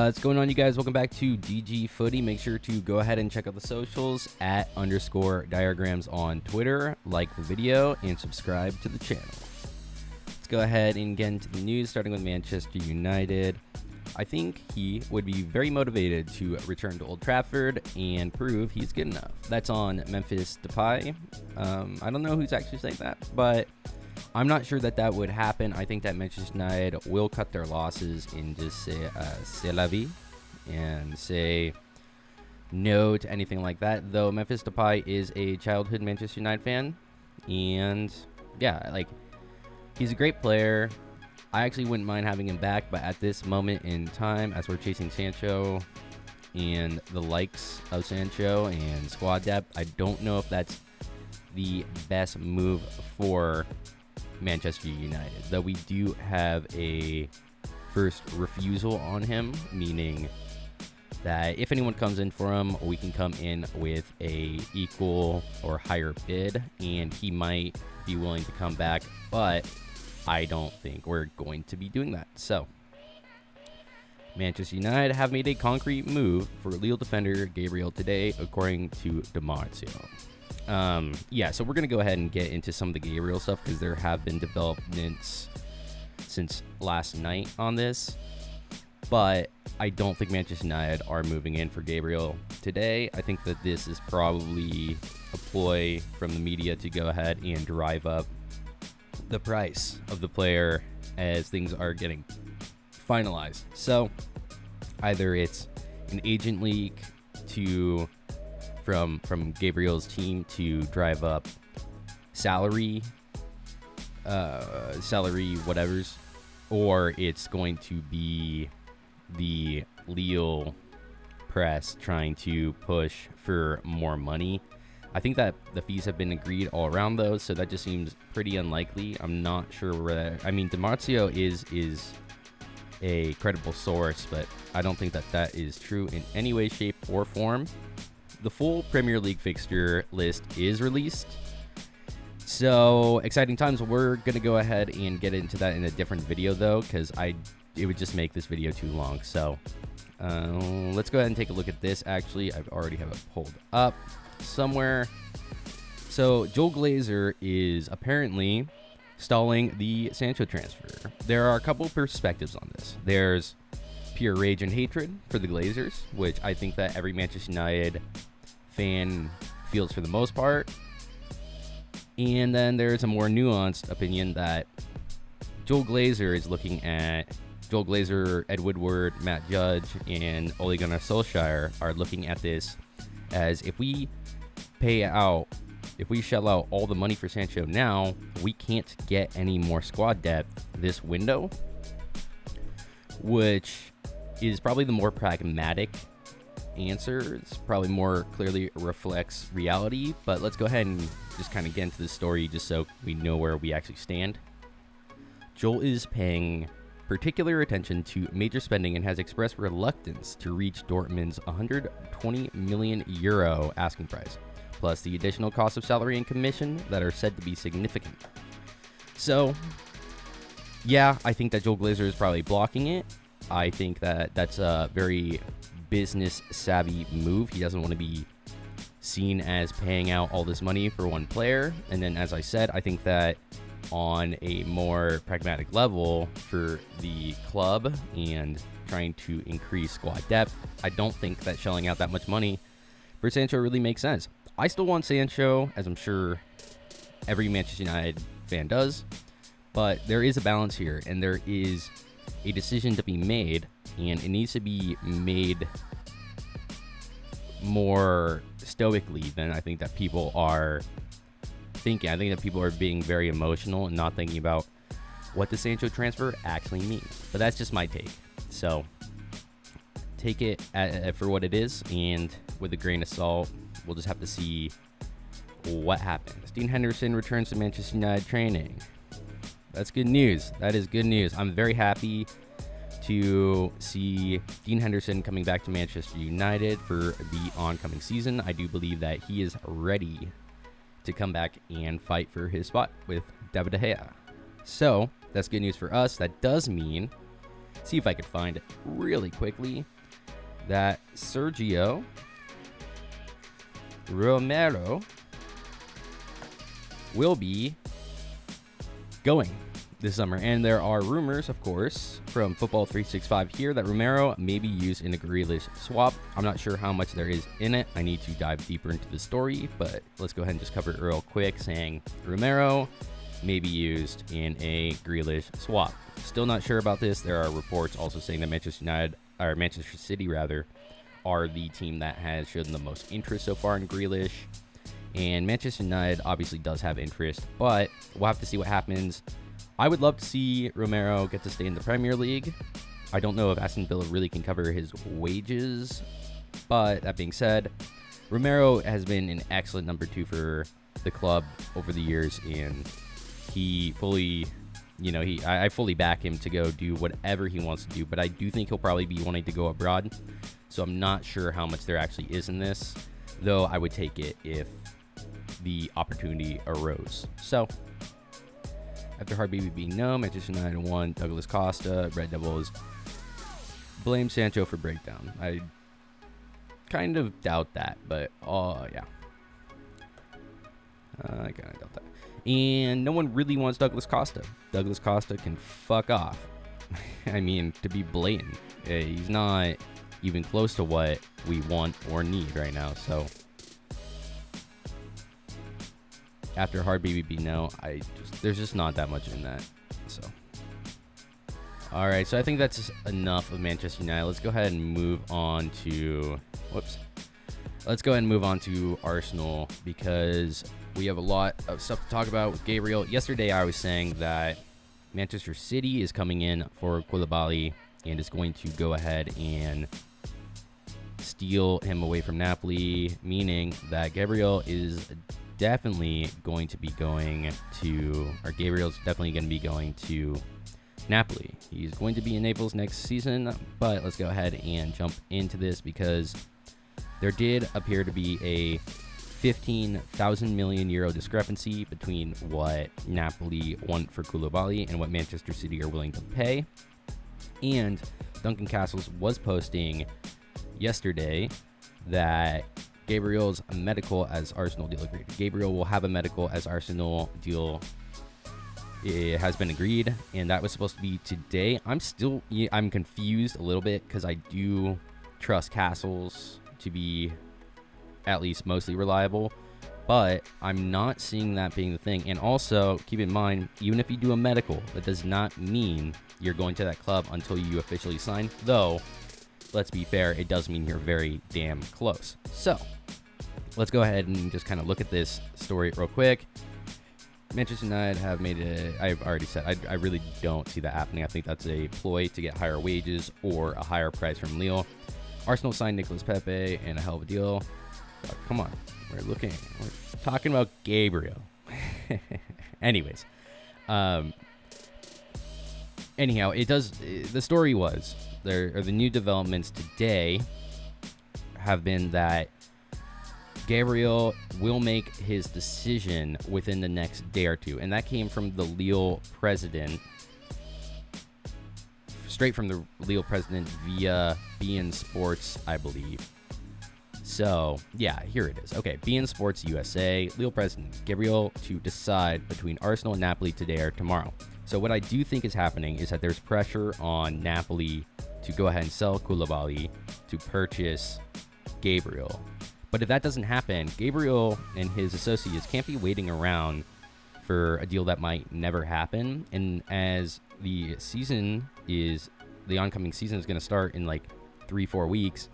What's going on, you guys? Welcome back to DG Footy. Make sure to go ahead and check out the socials at _diagrams on Twitter, like the video, and subscribe to the channel. Let's go ahead and get into the news, starting with Manchester United. I think he would be very motivated to return to Old Trafford and prove he's good enough. That's on Memphis Depay. I don't know who's actually saying that, but I'm not sure that would happen. I think that Manchester United will cut their losses and just say c'est la vie and say no to anything like that. Though Memphis Depay is a childhood Manchester United fan, and yeah, like, he's a great player. I actually wouldn't mind having him back, but at this moment in time, as we're chasing Sancho and the likes of Sancho and squad depth, I don't know if that's the best move for Manchester United. Though we do have a first refusal on him, meaning that if anyone comes in for him, we can come in with a equal or higher bid, and he might be willing to come back, but I don't think we're going to be doing that. So Manchester United have made a concrete move for Lille defender Gabriel today, according to Demartio. Yeah, so we're going to go ahead and get into some of the Gabriel stuff, because there have been developments since last night on this, but I don't think Manchester United are moving in for Gabriel today. I think that this is probably a ploy from the media to go ahead and drive up the price of the player as things are getting finalized. So either it's an agent leak to from Gabriel's team to drive up salary whatevers, or it's going to be the Lille press trying to push for more money. I think that the fees have been agreed all around those, so that just seems pretty unlikely. I'm not sure where. I mean, Demartio is a credible source, but I don't think that is true in any way, shape, or form. The full Premier League fixture list is released, so exciting times. We're gonna go ahead and get into that in a different video, though, because it would just make this video too long. So let's go ahead and take a look at this. Actually, I already have it pulled up somewhere. So Joel Glazer is apparently stalling the Sancho transfer. There are a couple perspectives on this. There's pure rage and hatred for the Glazers, which I think that every Manchester United fan feels for the most part. And then there's a more nuanced opinion that Joel Glazer is looking at. Joel Glazer, Ed Woodward, Matt Judge, and Ole Gunnar Solskjaer are looking at this as if we shell out all the money for Sancho now, we can't get any more squad depth this window, which is probably the more pragmatic answer. It's probably more clearly reflects reality, but let's go ahead and just kind of get into the story just so we know where we actually stand. Joel is paying particular attention to major spending and has expressed reluctance to reach Dortmund's 120 million euro asking price, plus the additional cost of salary and commission that are said to be significant. So, yeah, I think that Joel Glazer is probably blocking it. I think that that's a very business-savvy move. He doesn't want to be seen as paying out all this money for one player. And then, as I said, I think that on a more pragmatic level for the club and trying to increase squad depth, I don't think that shelling out that much money for Sancho really makes sense. I still want Sancho, as I'm sure every Manchester United fan does, but there is a balance here, and there is a decision to be made, and it needs to be made more stoically than I think that people are thinking. I think that people are being very emotional and not thinking about what the Sancho transfer actually means. But that's just my take. So take it for what it is, and with a grain of salt. We'll just have to see what happens. Dean Henderson returns to Manchester United training. That's good news. That is good news. I'm very happy to see Dean Henderson coming back to Manchester United for the oncoming season. I do believe that he is ready to come back and fight for his spot with David De Gea. So that's good news for us. That does mean, see if I can find it really quickly. that Sergio Romero will be going this summer. And there are rumors, of course, from Football 365 here that Romero may be used in a Grealish swap. I'm not sure how much there is in it. I need to dive deeper into the story, but let's go ahead and just cover it real quick, saying Romero may be used in a Grealish swap. Still not sure about this. There are reports also saying that Manchester City are the team that has shown the most interest so far in Grealish. And Manchester United obviously does have interest, but we'll have to see what happens. I would love to see Romero get to stay in the Premier League. I don't know if Aston Villa really can cover his wages, but that being said, Romero has been an excellent number 2 for the club over the years, and he fully, I fully back him to go do whatever he wants to do, but I do think he'll probably be wanting to go abroad, so I'm not sure how much there actually is in this, though I would take it if the opportunity arose. So, after hard BB being no, Manchester United won. Douglas Costa, Red Devils blame Sancho for breakdown. I kind of doubt that, but yeah. I kind of doubt that. And no one really wants Douglas Costa. Douglas Costa can fuck off. I mean, to be blatant, he's not even close to what we want or need right now, so after hard BBB no, there's just not that much in that. So, all right, so I think that's enough of Manchester United. Let's go ahead and move on to Arsenal, because we have a lot of stuff to talk about with Gabriel. Yesterday I was saying that Manchester City is coming in for Koulibaly and is going to go ahead and steal him away from Napoli, meaning that Gabriel's definitely going to be going to Napoli. He's going to be in Naples next season, but let's go ahead and jump into this, because there did appear to be a 15,000 million euro discrepancy between what Napoli want for Koulibaly and what Manchester City are willing to pay. And Duncan Castles was posting yesterday that Gabriel's medical as Arsenal deal agreed. Gabriel will have a medical as Arsenal deal. It has been agreed, and that was supposed to be today. I'm confused a little bit, because I do trust Castles to be at least mostly reliable, but I'm not seeing that being the thing. And also, keep in mind, even if you do a medical, that does not mean you're going to that club until you officially sign, though let's be fair, it does mean you're very damn close. So, let's go ahead and just kind of look at this story real quick. Manchester United have made it. I've already said I really don't see that happening. I think that's a ploy to get higher wages or a higher price from Lille. Arsenal signed Nicolas Pepe and a hell of a deal. Come on, we're talking about Gabriel. Anyways, anyhow, the story was, the new developments today have been that Gabriel will make his decision within the next day or two, and that came from the Lille president, straight from the Lille president via beIN Sports, I believe. So, yeah, here it is. Okay, beIN Sports USA, Lille president Gabriel to decide between Arsenal and Napoli today or tomorrow. So what I do think is happening is that there's pressure on Napoli to go ahead and sell Koulibaly to purchase Gabriel. But if that doesn't happen, Gabriel and his associates can't be waiting around for a deal that might never happen. And as the oncoming season is going to start in like 3-4 weeks,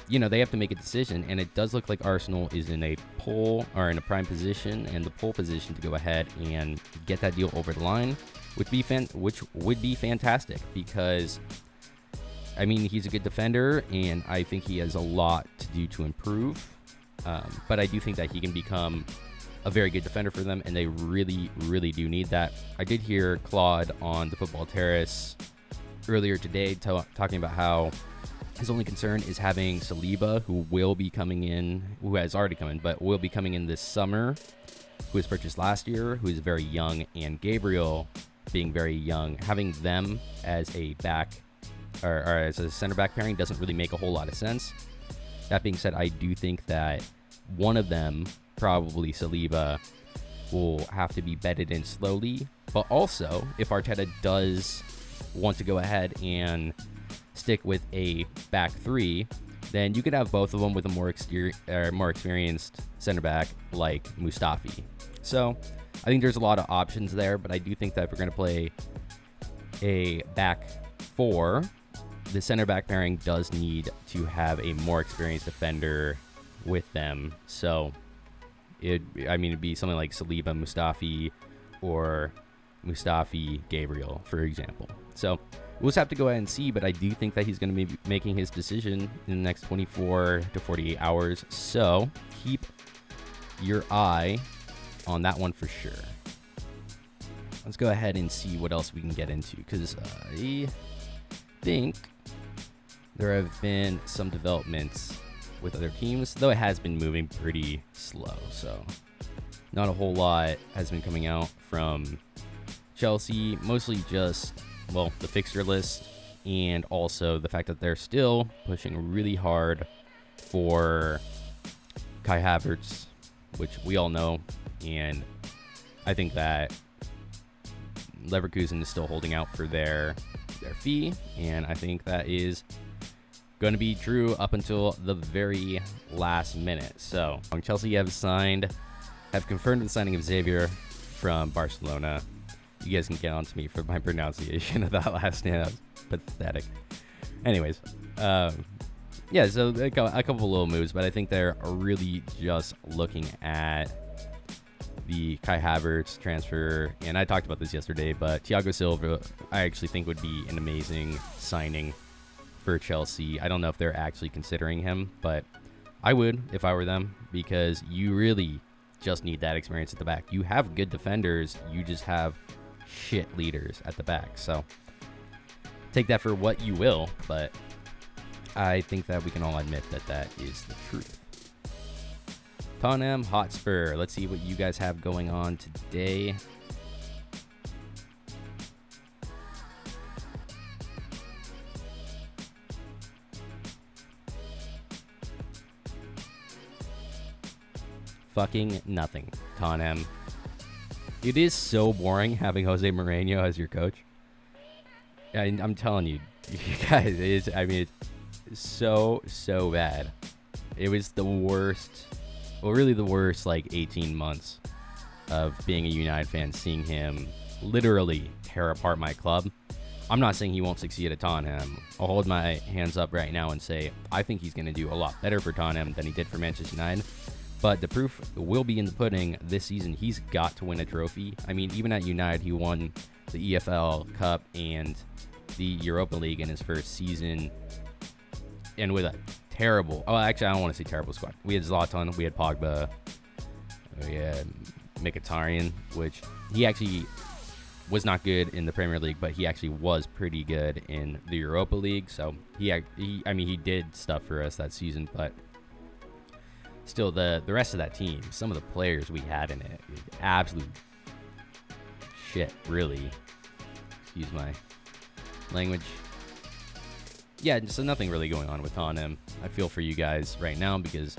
they have to make a decision, and it does look like Arsenal is in a prime position and the pole position to go ahead and get that deal over the line, which would be fantastic, because he's a good defender, and I think he has a lot to do to improve. But I do think that he can become a very good defender for them, and they really, really do need that. I did hear Claude on the Football Terrace earlier today talking about how his only concern is having Saliba, who has already come in, but will be coming in this summer, who was purchased last year, who is very young, and Gabriel being very young, having them as a back or as a center back pairing doesn't really make a whole lot of sense. That being said, I do think that one of them, probably Saliba, will have to be bedded in slowly. But also, if Arteta does want to go ahead and stick with a back three, then you could have both of them with a more experienced center back like Mustafi. So I think there's a lot of options there, but I do think that if we're going to play a back four, the center back pairing does need to have a more experienced defender with them. So it'd be something like Saliba, Mustafi, or Mustafi, Gabriel, for example. So we'll just have to go ahead and see, but I do think that he's going to be making his decision in the next 24 to 48 hours. So keep your eye on that one for sure. Let's go ahead and see what else we can get into, because I think there have been some developments with other teams, though it has been moving pretty slow. So not a whole lot has been coming out from Chelsea, mostly just, well, the fixture list, and also the fact that they're still pushing really hard for Kai Havertz, which we all know, and I think that Leverkusen is still holding out for their fee, and I think that is going to be true up until the very last minute. So Chelsea have confirmed the signing of Xavier from Barcelona. You guys can get on to me for my pronunciation of that last name. That was pathetic. Anyways, yeah, so a couple of little moves, but I think they're really just looking at the Kai Havertz transfer, and I talked about this yesterday, but Thiago Silva I actually think would be an amazing signing for Chelsea. I don't know if they're actually considering him, but I would if I were them, because you really just need that experience at the back. You have good defenders, you just have shit leaders at the back. So take that for what you will, but I think that we can all admit that that is the truth. Tottenham Hotspur. Let's see what you guys have going on today. Fucking nothing, Tottenham. It is so boring having Jose Mourinho as your coach. I'm telling you, you guys, it's so bad. It was the worst, well, really the worst, like 18 months of being a United fan, seeing him literally tear apart my club. I'm not saying he won't succeed at Tottenham. I'll hold my hands up right now and say I think he's going to do a lot better for Tottenham than he did for Manchester United. But the proof will be in the pudding this season. He's got to win a trophy. I mean, even at United, he won the EFL Cup and the Europa League in his first season. And with a terrible, oh, actually, I don't want to say terrible squad. We had Zlatan, we had Pogba, we had Mkhitaryan, which he actually was not good in the Premier League, but he actually was pretty good in the Europa League. So he did stuff for us that season, but still, the rest of that team, some of the players we had in it, absolute shit, really. Excuse my language. Yeah, so nothing really going on with Tottenham. I feel for you guys right now because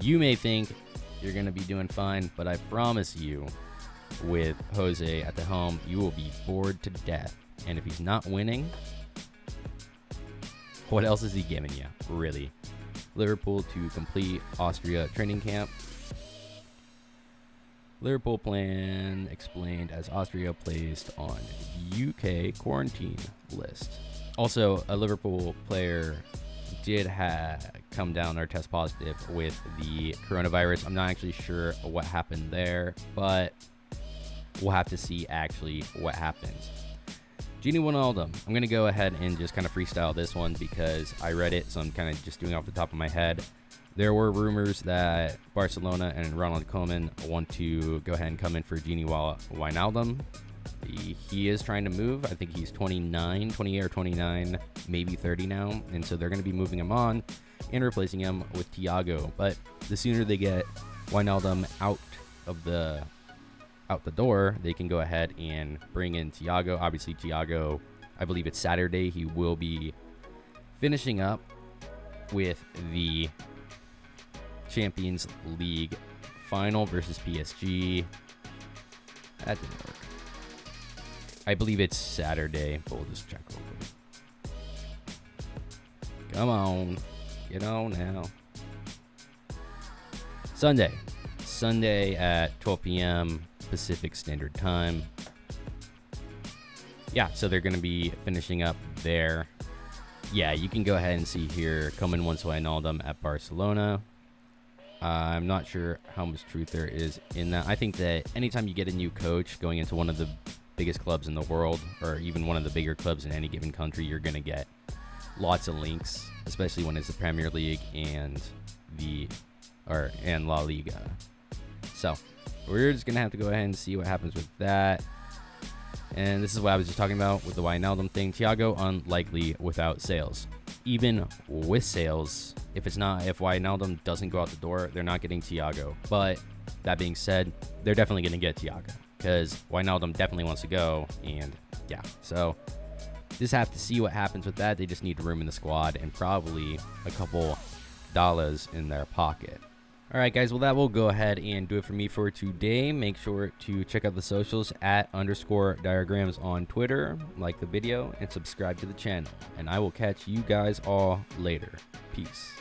you may think you're going to be doing fine, but I promise you, with Jose at the helm, you will be bored to death. And if he's not winning, what else is he giving you, really? Liverpool to complete Austria training camp. Liverpool plan explained as Austria placed on UK quarantine list. Also, a Liverpool player did come down or test positive with the coronavirus. I'm not actually sure what happened there, but we'll have to see actually what happens. Gini Wijnaldum. I'm going to go ahead and just kind of freestyle this one because I read it, so I'm kind of just doing it off the top of my head. There were rumors that Barcelona and Ronald Koeman want to go ahead and come in for Gini Wijnaldum. He is trying to move. I think he's 28 or 29, maybe 30 now, and so they're going to be moving him on and replacing him with Thiago. But the sooner they get Wijnaldum out the door, they can go ahead and bring in Thiago. Obviously, Thiago, I believe it's Saturday, he will be Finishing up with the Champions League final versus PSG. That didn't work. I believe it's Saturday, but we'll just check real quick. Come on. Get on now. Sunday at 12 p.m. Pacific Standard Time. Yeah, so they're going to be finishing up there. Yeah, you can go ahead and see here, Koeman once Wijnaldum at Barcelona. I'm not sure how much truth there is in that. I think that anytime you get a new coach going into one of the biggest clubs in the world, or even one of the bigger clubs in any given country, you're going to get lots of links, especially when it's the Premier League and La Liga. So we're just going to have to go ahead and see what happens with that. And this is what I was just talking about with the Wijnaldum thing. Thiago unlikely without sales. Even with sales, if Wijnaldum doesn't go out the door, they're not getting Thiago. But that being said, they're definitely going to get Thiago because Wijnaldum definitely wants to go. And yeah, so just have to see what happens with that. They just need room in the squad and probably a couple dollars in their pocket. All right, guys. Well, that will go ahead and do it for me for today. Make sure to check out the socials at _diagrams on Twitter, like the video, and subscribe to the channel. And I will catch you guys all later. Peace.